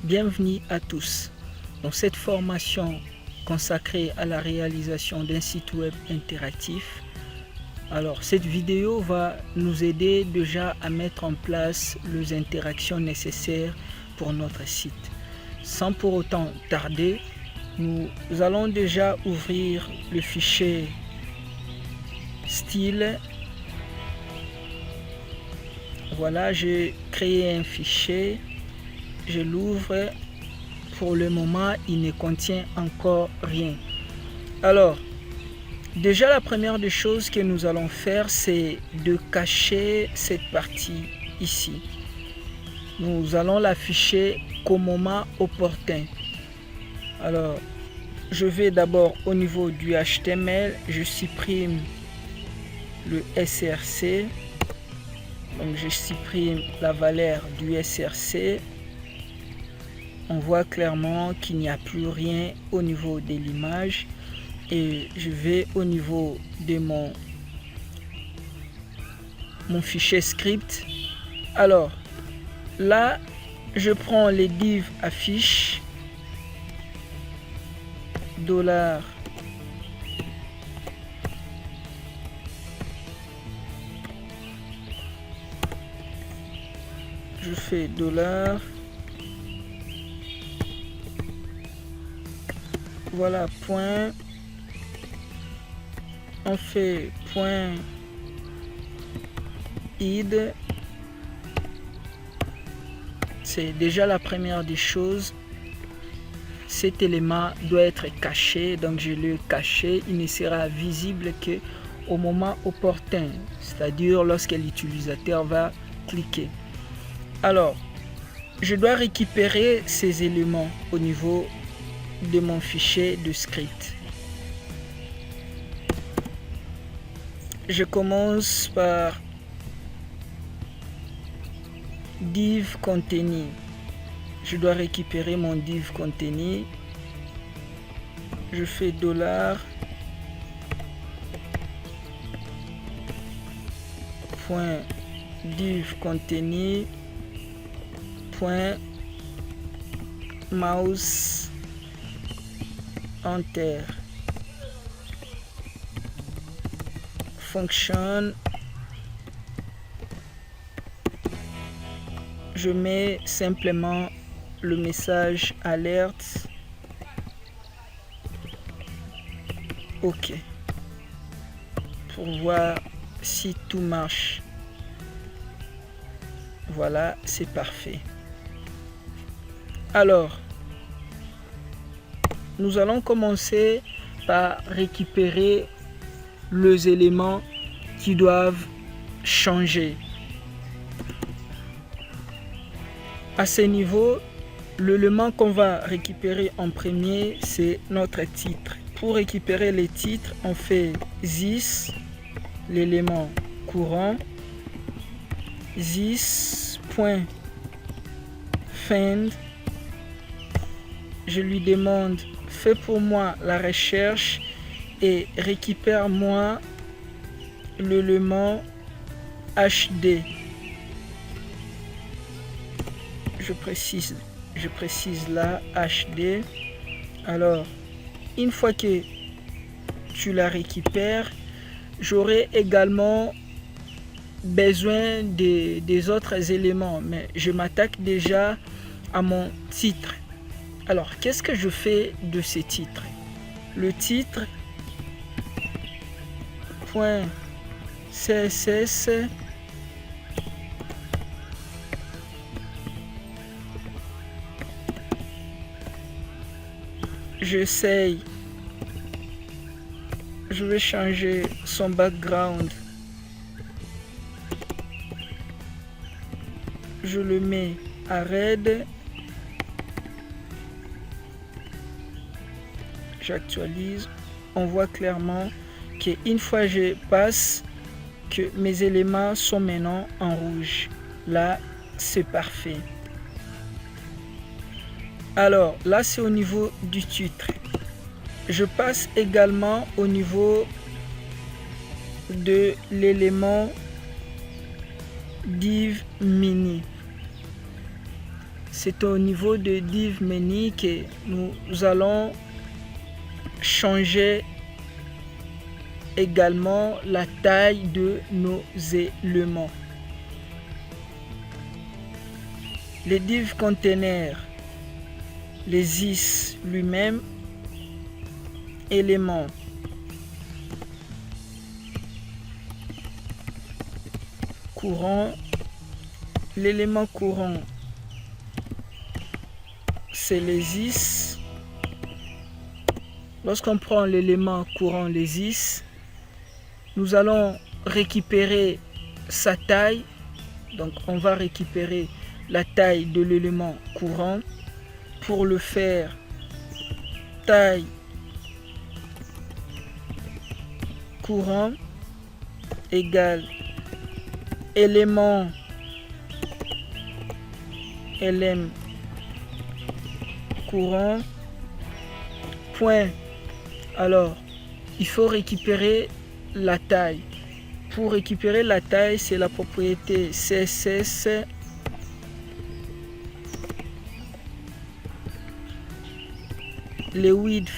Bienvenue à tous. Dans cette formation consacrée à la réalisation d'un site web interactif, alors cette vidéo va nous aider déjà à mettre en place les interactions nécessaires pour notre site. Sans pour autant tarder, nous allons déjà ouvrir le fichier style. Voilà, j'ai créé un fichier, je l'ouvre. Pour le moment, il ne contient encore rien. Alors, déjà la première des choses que nous allons faire, c'est de cacher cette partie ici. Nous allons l'afficher qu'au moment opportun. Alors, je vais d'abord au niveau du HTML, je supprime le SRC. Donc je supprime la valeur du SRC. On voit clairement qu'il n'y a plus rien au niveau de l'image. Et je vais au niveau de mon fichier script. Alors, là, je prends les div affiche $. Je fais $. Voilà, point. On fait point id. C'est déjà la première des choses. Cet élément doit être caché, donc je le caché. Il ne sera visible que au moment opportun, c'est-à-dire lorsque l'utilisateur va cliquer. Alors, je dois récupérer ces éléments au niveau de mon fichier de script. Je commence par div contenu. Je dois récupérer mon div contenu. Je fais $. Point div contenu. Point mouse enter. Function. Je mets simplement le message alerte. OK. Pour voir si tout marche. Voilà, c'est parfait. Alors, nous allons commencer par récupérer les éléments qui doivent changer. À ce niveau, l'élément qu'on va récupérer en premier, c'est notre titre. Pour récupérer les titres, on fait this, l'élément courant, this.find. Je lui demande, fais pour moi la recherche et récupère-moi l'élément HD. Je précise là HD. Alors, une fois que tu la récupères, j'aurai également besoin des autres éléments, mais je m'attaque déjà à mon titre. Alors, qu'est-ce que je fais de ce titre? Le titre .css j'essaye, je vais changer son background, je le mets à red, j'actualise, on voit clairement qu'une fois je passe, que mes éléments sont maintenant en rouge. Là, c'est parfait. Alors, là, c'est au niveau du titre. Je passe également au niveau de l'élément div mini. c'est au niveau de div menu que nous allons changer également la taille de nos éléments. Les div container, les is lui-même, élément, courant, l'élément courant, c'est les is. Lorsqu'on prend l'élément courant, les is, nous allons récupérer sa taille. Donc on va récupérer la taille de l'élément courant. Pour le faire, taille courant égale élément lm courant point. Alors il faut récupérer la taille. Pour récupérer la taille, c'est la propriété CSS le width.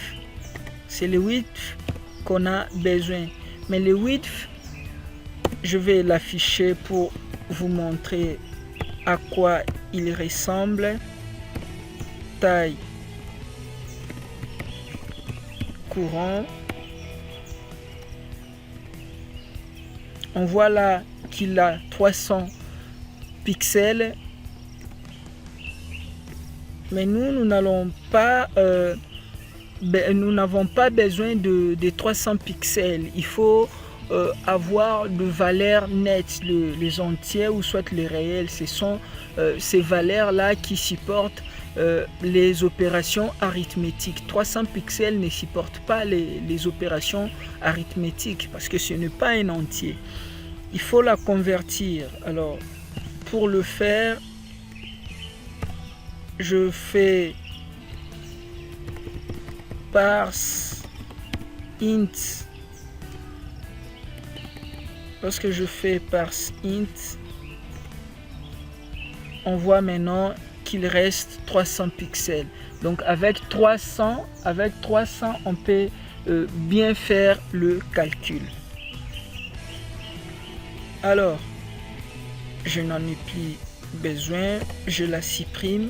C'est le width qu'on a besoin, mais le width, je vais l'afficher pour vous montrer à quoi il ressemble. Taille courant. On voit là qu'il a 300 pixels, mais nous n'allons pas nous n'avons pas besoin de 300 pixels. Il faut avoir de valeurs nettes, les entiers ou soit les réels. Ce sont ces valeurs là qui supportent les opérations arithmétiques. 300 pixels ne supportent pas les opérations arithmétiques parce que ce n'est pas un entier. Il faut la convertir. Alors pour le faire, je fais parse int. Lorsque je fais parse int, on voit maintenant qu'il reste 300 pixels. Donc avec 300 on peut bien faire le calcul. Alors je n'en ai plus besoin, je la supprime.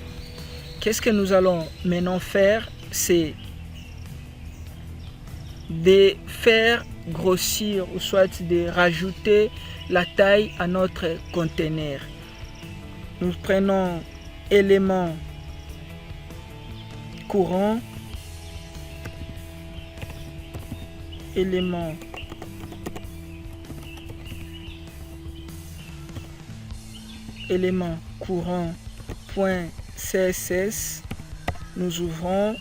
Qu'est-ce que nous allons maintenant faire? C'est de faire grossir ou soit de rajouter la taille à notre conteneur. Nous prenons élément courant, élément courant point CSS, nous ouvrons,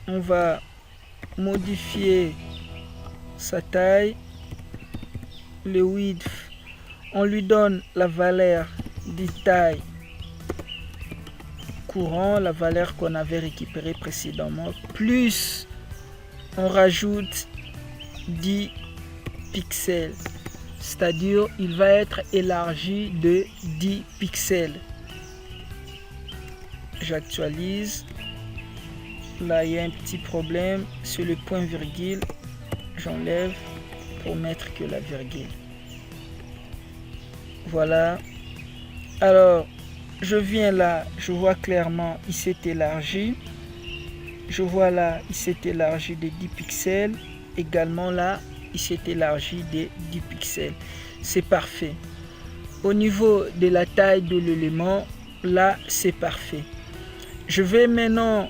on va modifier sa taille, le width, on lui donne la valeur de taille courant, la valeur qu'on avait récupérée précédemment, plus on rajoute 10 pixels, c'est-à-dire il va être élargi de 10 pixels. J'actualise. Là il y a un petit problème sur le point virgule, j'enlève pour mettre que la virgule. Voilà. Alors je viens là, je vois clairement il s'est élargi. Je vois là il s'est élargi de 10 pixels. Également là il s'est élargi de 10 pixels. C'est parfait. Au niveau de la taille de l'élément, là c'est parfait. Je vais maintenant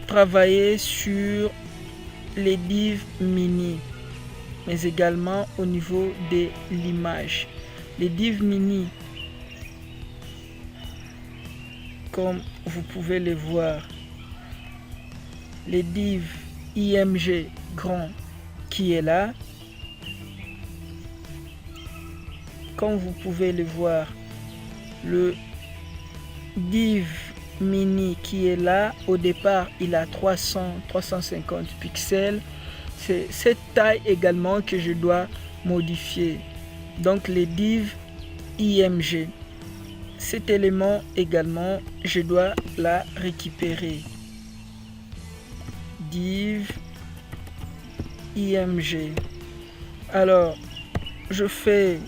travailler sur les div mini, mais également au niveau de l'image. Les div mini, comme vous pouvez les voir, les div img grand qui est là, comme vous pouvez le voir, le div mini qui est là, au départ il a 350 pixels. C'est cette taille également que je dois modifier. Donc les div img, Cet élément également, je dois la récupérer. Div img. Alors, je fais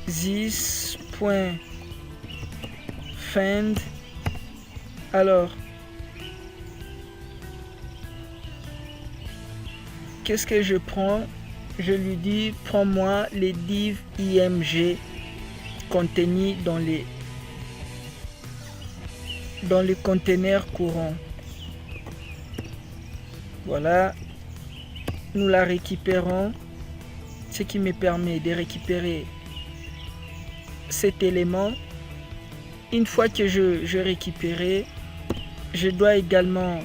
this.find. Alors, qu'est-ce que je prends? Je lui dis, prends-moi les div img contenus dans les conteneurs courants. Voilà, nous la récupérons, ce qui me permet de récupérer cet élément. Une fois que je récupéré, je dois également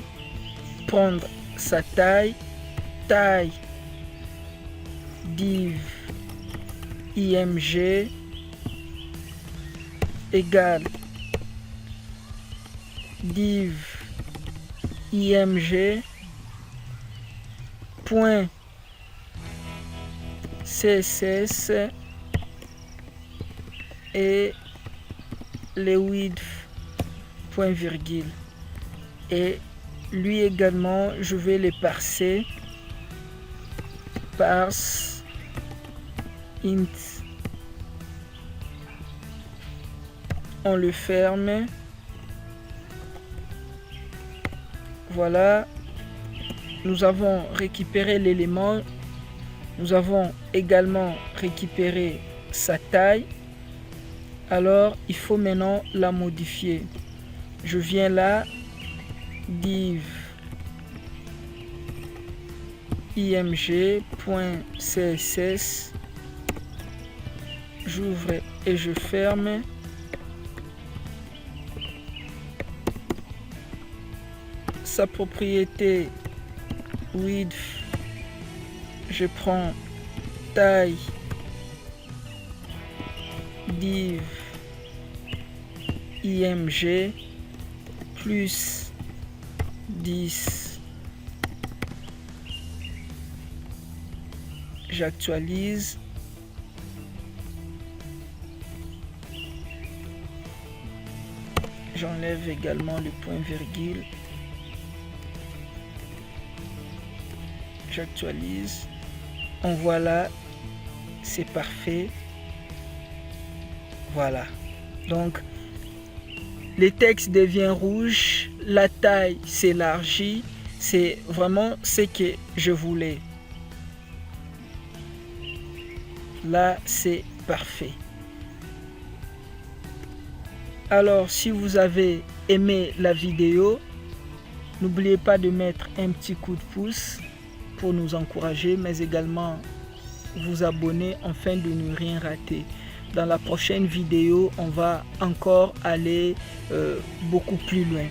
prendre sa taille div img égale div img point css et le width point virgule, et lui également je vais le parser parse int. On le ferme. Voilà, nous avons récupéré l'élément. Nous avons également récupéré sa taille. Alors il faut maintenant la modifier. Je viens là, div img.css, j'ouvre et je ferme. Sa propriété width, je prends taille div img plus 10. J'actualise. J'enlève également le point virgule. J'actualise. On voit là, c'est parfait. Voilà. Donc, le texte devient rouge, la taille s'élargit. C'est vraiment ce que je voulais. Là, c'est parfait. Alors, si vous avez aimé la vidéo, n'oubliez pas de mettre un petit coup de pouce pour nous encourager, mais également vous abonner afin de ne rien rater. Dans la prochaine vidéo, on va encore aller beaucoup plus loin.